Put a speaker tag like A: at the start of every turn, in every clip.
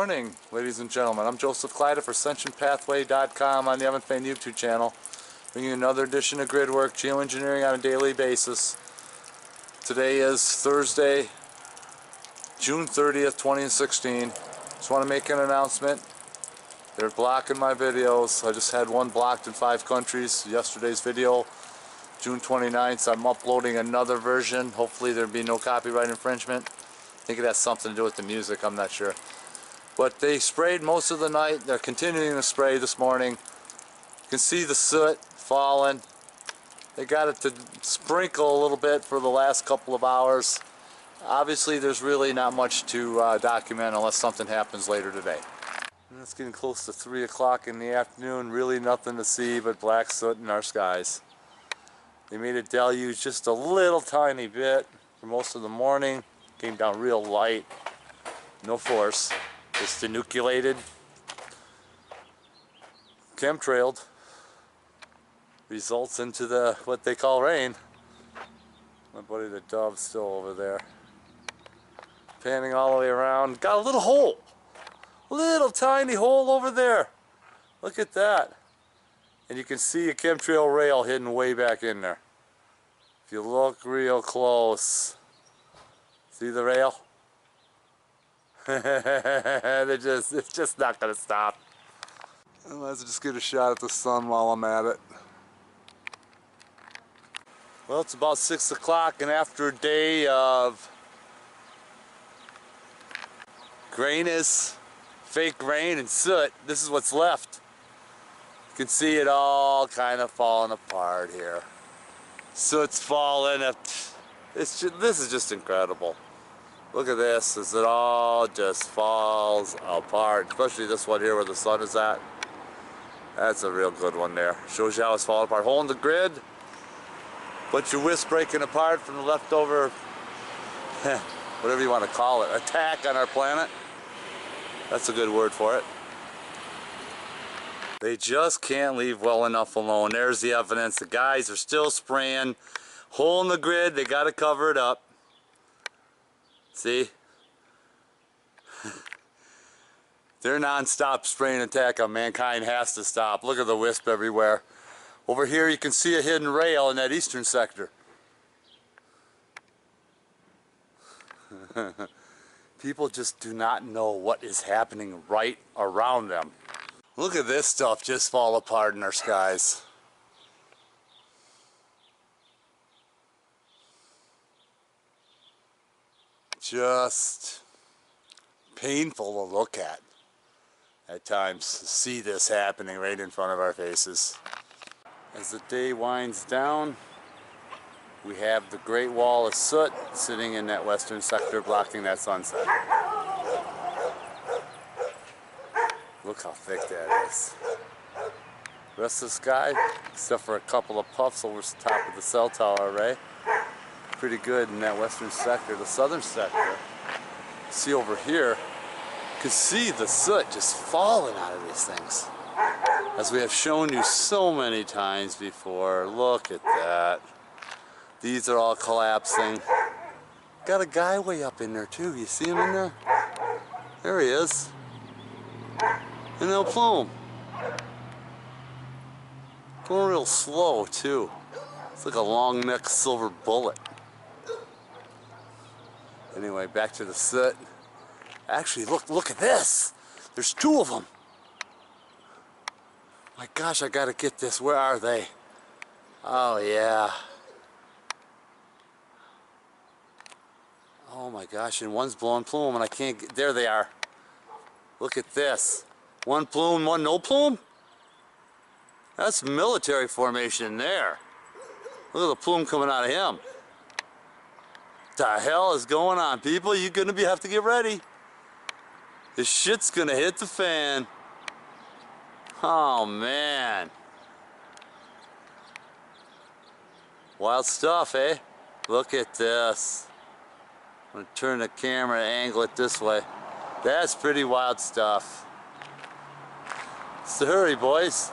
A: morning, ladies and gentlemen. I'm Joseph Clyde for AscensionPathway.com on the Evan Fain YouTube channel, bringing you another edition of Gridwork Geoengineering on a daily basis. Today is Thursday, June 30th, 2016. Just want to make an announcement. They're blocking my videos. I just had one blocked in 5 countries. Yesterday's video, June 29th, I'm uploading another version. Hopefully there'll be no copyright infringement. I think it has something to do with the music, I'm not sure. But they sprayed most of the night. They're continuing to spray this morning. You can see the soot falling. They got it to sprinkle a little bit for the last couple of hours. Obviously there's really not much to document unless something happens later today. And it's getting close to 3 o'clock in the afternoon. Really nothing to see but black soot in our skies. They made it deluge just a little tiny bit for most of the morning. Came down real light, no force, just inoculated, chemtrailed, results into the what they call rain. My buddy the dove's still over there, panning all the way around. Got a little tiny hole over there. Look at that, and you can see a chemtrail rail hidden way back in there. If you look real close. See the rail? It's just not going to stop. And let's just get a shot at the sun while I'm at it. Well, it's about 6 o'clock, and after a day of grayness, fake rain, and soot, this is what's left. You can see it all kind of falling apart here. Soot's falling. This is just incredible. Look at this as it all just falls apart, especially this one here where the sun is at. That's a real good one there. Shows you how it's falling apart. Hole in the grid, bunch of wisps breaking apart from the leftover, whatever you want to call it, attack on our planet. That's a good word for it. They just can't leave well enough alone. There's the evidence. The guys are still spraying. Hole in the grid, they got to cover it up. See? Their non-stop spraying attack on mankind has to stop. Look at the wisp everywhere. Over here you can see a hidden rail in that eastern sector. People just do not know what is happening right around them. Look at this stuff just fall apart in our skies. Just painful to look at times, to see this happening right in front of our faces. As the day winds down, we have the Great Wall of Soot sitting in that western sector blocking that sunset. Look how thick that is. The rest of the sky, except for a couple of puffs over the top of the cell tower array, pretty good in that western sector. The southern sector, see over here, you can see the soot just falling out of these things. As we have shown you so many times before, look at that. These are all collapsing. Got a guy way up in there too. You see him in there? There he is. And no plume. Going real slow too. It's like a long-necked silver bullet. Anyway, back to the soot. Actually, look at this. There's 2 of them. My gosh, I gotta get this. Where are they? Oh yeah. Oh my gosh, and one's blowing plume and I can't get, there they are. Look at this. One plume, one no plume? That's military formation there. Look at the plume coming out of him. What the hell is going on, people? You're gonna have to get ready. This shit's gonna hit the fan. Oh man. Wild stuff, eh? Look at this. I'm gonna turn the camera and angle it this way. That's pretty wild stuff. So hurry, boys.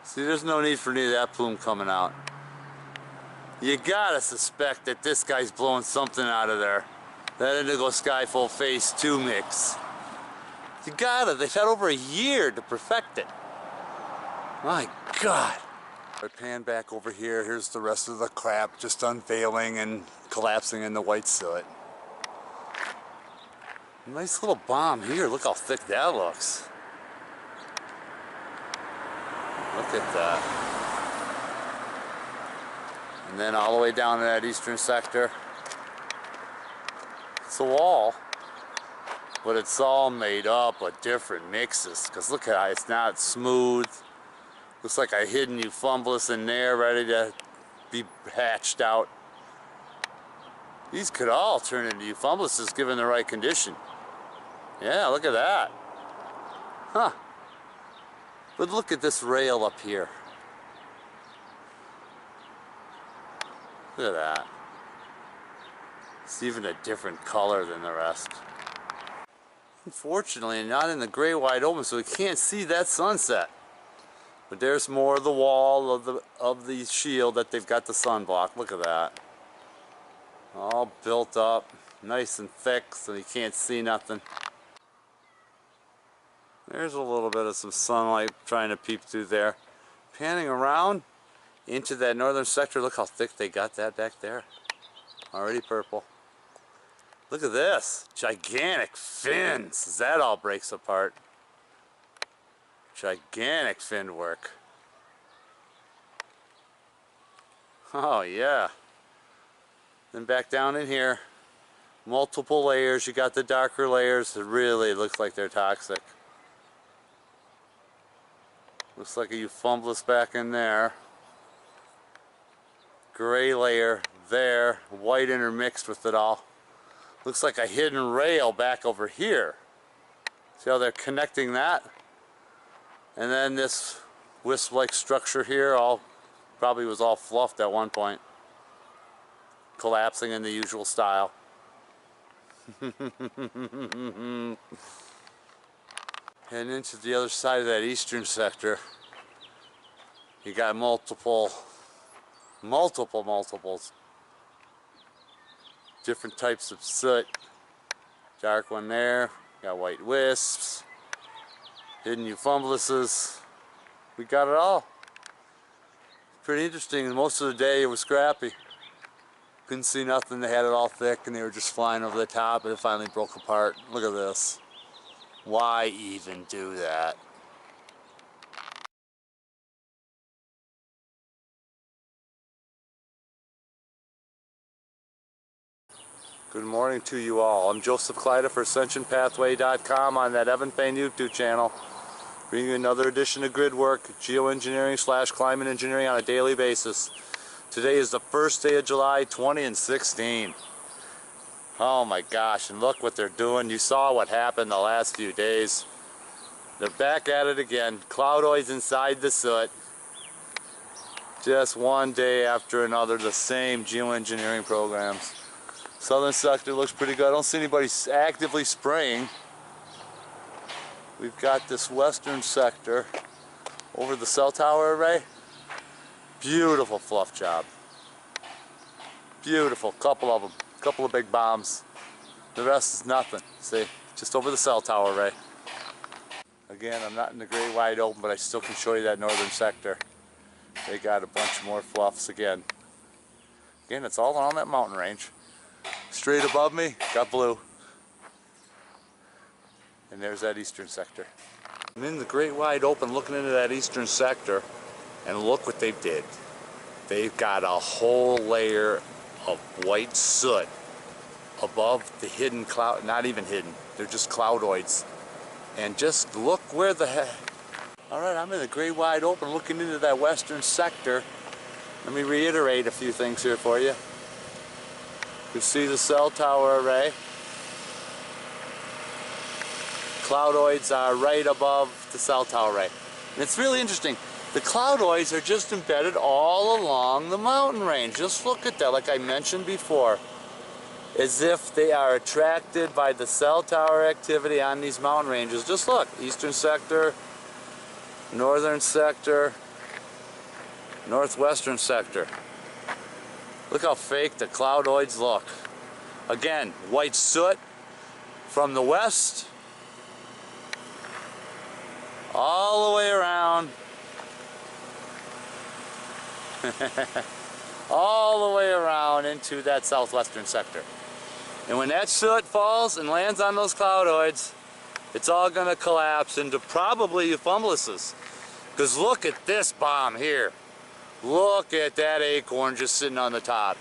A: See, there's no need for any of that plume coming out. You gotta suspect that this guy's blowing something out of there. That indigo sky full phase 2 mix. You got it. They've had over a year to perfect it. My God. I pan back over here. Here's the rest of the crap just unveiling and collapsing in the white soot. Nice little bomb here. Look how thick that looks. Look at that. And then all the way down to that eastern sector. It's a wall, but it's all made up of different mixes. Because look at it, it's not smooth. Looks like a hidden euphumblus in there ready to be hatched out. These could all turn into euphumbuses given the right condition. Yeah, look at that. Huh. But look at this rail up here. Look at that. It's even a different color than the rest. Unfortunately, not in the gray wide open, so we can't see that sunset. But there's more of the wall of the shield that they've got the sunblock. Look at that. All built up, nice and thick, so you can't see nothing. There's a little bit of some sunlight trying to peep through there. Panning around into that northern sector, look how thick they got that back there. Already purple. Look at this, gigantic fins as that all breaks apart. Gigantic fin work. Oh yeah. Then back down in here, multiple layers. You got the darker layers. It really looks like they're toxic. Looks like a euphumblus back in there. Gray layer there, white intermixed with it all. Looks like a hidden rail back over here. See how they're connecting that? And then this wisp-like structure here probably was all fluffed at one point. Collapsing in the usual style. And into the other side of that eastern sector, you got multiples. Different types of soot. Dark one there, got white wisps, hidden euphumbuses. We got it all. Pretty interesting. Most of the day it was scrappy. Couldn't see nothing. They had it all thick and they were just flying over the top, and it finally broke apart. Look at this. Why even do that? Good morning to you all. I'm Joseph Kleida for AscensionPathway.com on that Evan Payne YouTube channel. Bringing you another edition of grid work, geoengineering / climate engineering on a daily basis. Today is the first day of July 2016. Oh my gosh, and look what they're doing. You saw what happened the last few days. They're back at it again. Cloudoids inside the soot. Just one day after another, the same geoengineering programs. Southern sector looks pretty good. I don't see anybody actively spraying. We've got this western sector over the cell tower array. Beautiful fluff job. Beautiful, couple of them. Couple of big bombs. The rest is nothing. See, just over the cell tower array. Again, I'm not in the great wide open, but I still can show you that northern sector. They got a bunch more fluffs again. Again, it's all on that mountain range. Straight above me, got blue. And there's that eastern sector. I'm in the great wide open looking into that eastern sector, and look what they did. They've got a whole layer of white soot above the hidden cloud, not even hidden, they're just cloudoids. And just look where the heck. Alright, I'm in the great wide open looking into that western sector. Let me reiterate a few things here for you. You see the cell tower array. Cloudoids are right above the cell tower array. And it's really interesting. The cloudoids are just embedded all along the mountain range. Just look at that, like I mentioned before. As if they are attracted by the cell tower activity on these mountain ranges. Just look, eastern sector, northern sector, northwestern sector. Look how fake the cloudoids look. Again, white soot from the west all the way around all the way around into that southwestern sector. And when that soot falls and lands on those cloudoids, it's all going to collapse into probably euphumbluses. Because look at this bomb here. Look at that acorn just sitting on the top.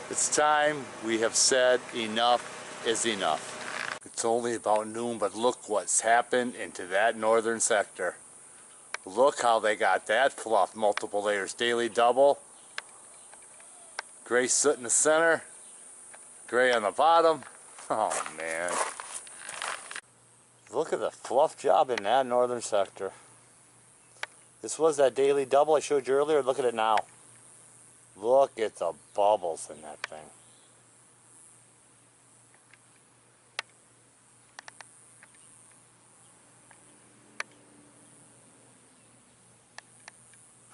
A: It's time we have said enough is enough. It's only about noon, but look what's happened into that northern sector. Look how they got that fluff, multiple layers, daily double. Gray soot in the center, gray on the bottom. Oh man. Look at the fluff job in that northern sector. This was that daily double I showed you earlier. Look at it now. Look at the bubbles in that thing.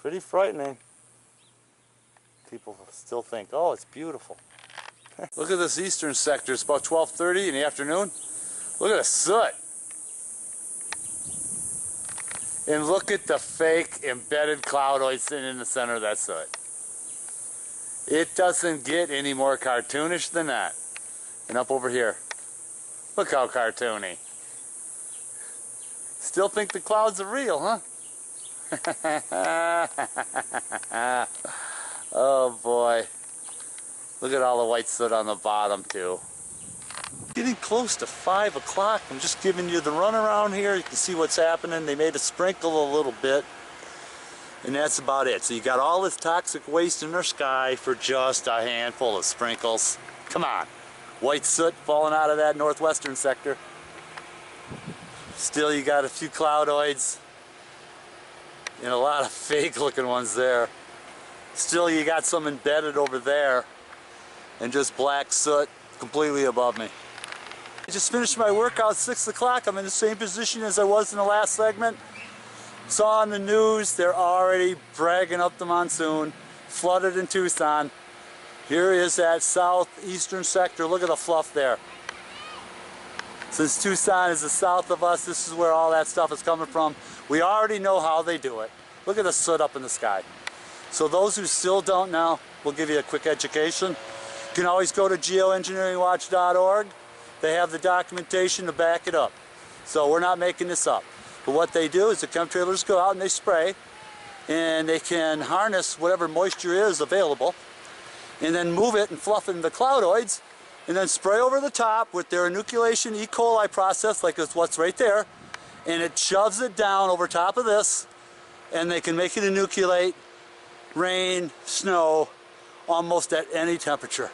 A: Pretty frightening. People still think, oh, it's beautiful. Look at this eastern sector. It's about 12:30 in the afternoon. Look at the soot. And look at the fake embedded cloudoid sitting in the center of that soot. It doesn't get any more cartoonish than that. And up over here. Look how cartoony. Still think the clouds are real, huh? Oh boy. Look at all the white soot on the bottom too. Getting close to 5 o'clock. I'm just giving you the runaround here. You can see what's happening. They made a sprinkle a little bit. And that's about it. So you got all this toxic waste in our sky for just a handful of sprinkles. Come on. White soot falling out of that northwestern sector. Still you got a few cloudoids. And a lot of fake looking ones there. Still you got some embedded over there. And just black soot completely above me. I just finished my workout, 6 o'clock. I'm in the same position as I was in the last segment. Saw on the news they're already bragging up the monsoon. Flooded in Tucson. Here is that southeastern sector. Look at the fluff there. Since Tucson is the south of us, this is where all that stuff is coming from. We already know how they do it. Look at the soot up in the sky. So those who still don't know, we'll give you a quick education. You can always go to geoengineeringwatch.org. They have the documentation to back it up. So we're not making this up. But what they do is the chemtrailers go out and they spray, and they can harness whatever moisture is available, and then move it and fluff it into cloudoids, and then spray over the top with their inoculation E. coli process, like it's what's right there, and it shoves it down over top of this, and they can make it inoculate rain, snow, almost at any temperature.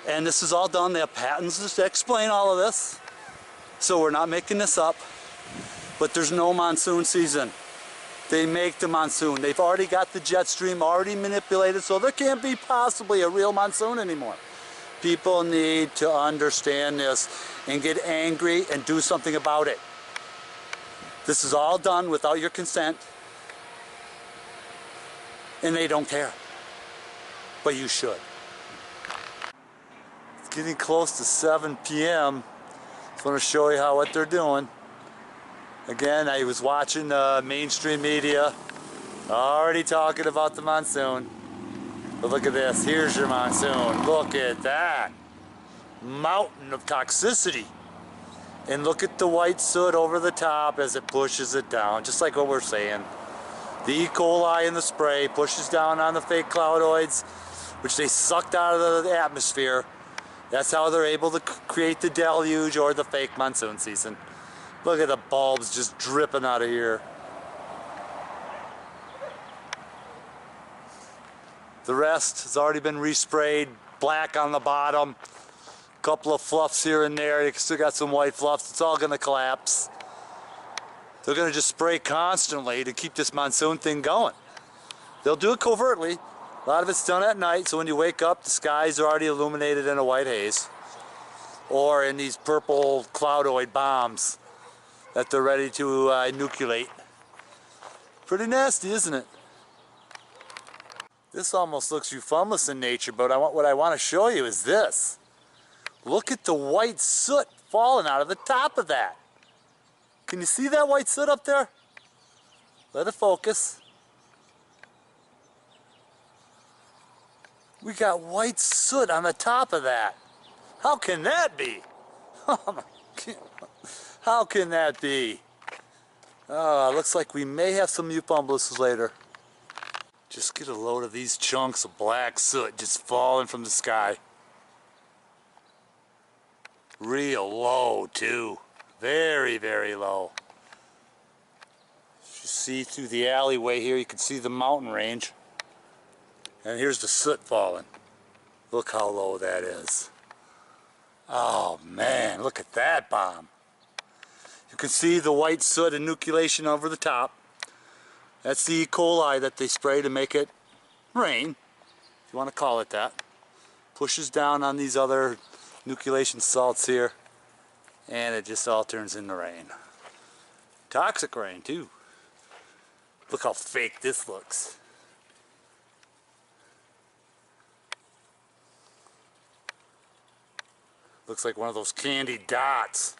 A: And this is all done. They have patents to explain all of this. So we're not making this up. But there's no monsoon season. They make the monsoon. They've already got the jet stream already manipulated, so there can't be possibly a real monsoon anymore. People need to understand this and get angry and do something about it. This is all done without your consent. And they don't care. But you should. It's getting close to 7 p.m. Just want to show you what they're doing. Again, I was watching mainstream media, already talking about the monsoon. But look at this, here's your monsoon. Look at that mountain of toxicity. And look at the white soot over the top as it pushes it down, just like what we're saying. The E. coli in the spray pushes down on the fake cloudoids, which they sucked out of the atmosphere. That's how they're able to create the deluge or the fake monsoon season. Look at the bulbs just dripping out of here. The rest has already been resprayed, black on the bottom. Couple of fluffs here and there. You still got some white fluffs. It's all going to collapse. They're going to just spray constantly to keep this monsoon thing going. They'll do it covertly. A lot of it's done at night, so when you wake up, the skies are already illuminated in a white haze. Or in these purple cloudoid bombs that they're ready to inoculate. Pretty nasty, isn't it? This almost looks euphumous in nature, but what I want to show you is this. Look at the white soot falling out of the top of that. Can you see that white soot up there? Let it focus. We got white soot on the top of that. How can that be? How can that be? Looks like we may have some euphumbluses later. Just get a load of these chunks of black soot just falling from the sky. Real low too. Very, very low. As you see through the alleyway here, you can see the mountain range. And here's the soot falling. Look how low that is. Oh man, look at that bomb. You can see the white soot enucleation over the top. That's the E. coli that they spray to make it rain, if you want to call it that. Pushes down on these other enucleation salts here, and it just all turns into rain. Toxic rain too. Look how fake this looks. Looks like one of those candy dots.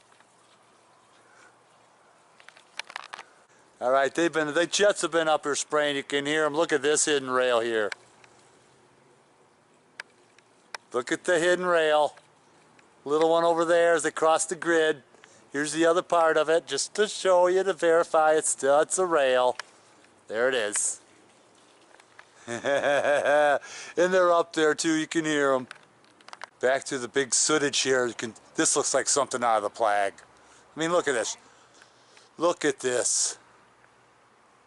A: Alright, the jets have been up here spraying. You can hear them. Look at this hidden rail here. Look at the hidden rail. Little one over there as they cross the grid. Here's the other part of it, just to show you, to verify it's a rail. There it is. And they're up there too, you can hear them. Back to the big sootage here. This looks like something out of the plague. I mean, look at this. Look at this.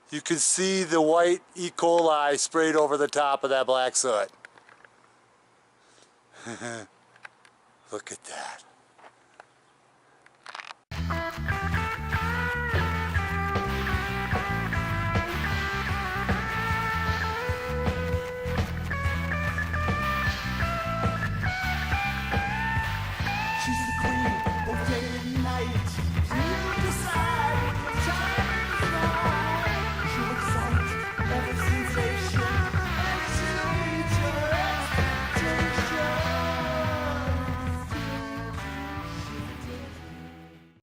A: You can see the white E. coli sprayed over the top of that black soot. Look at that.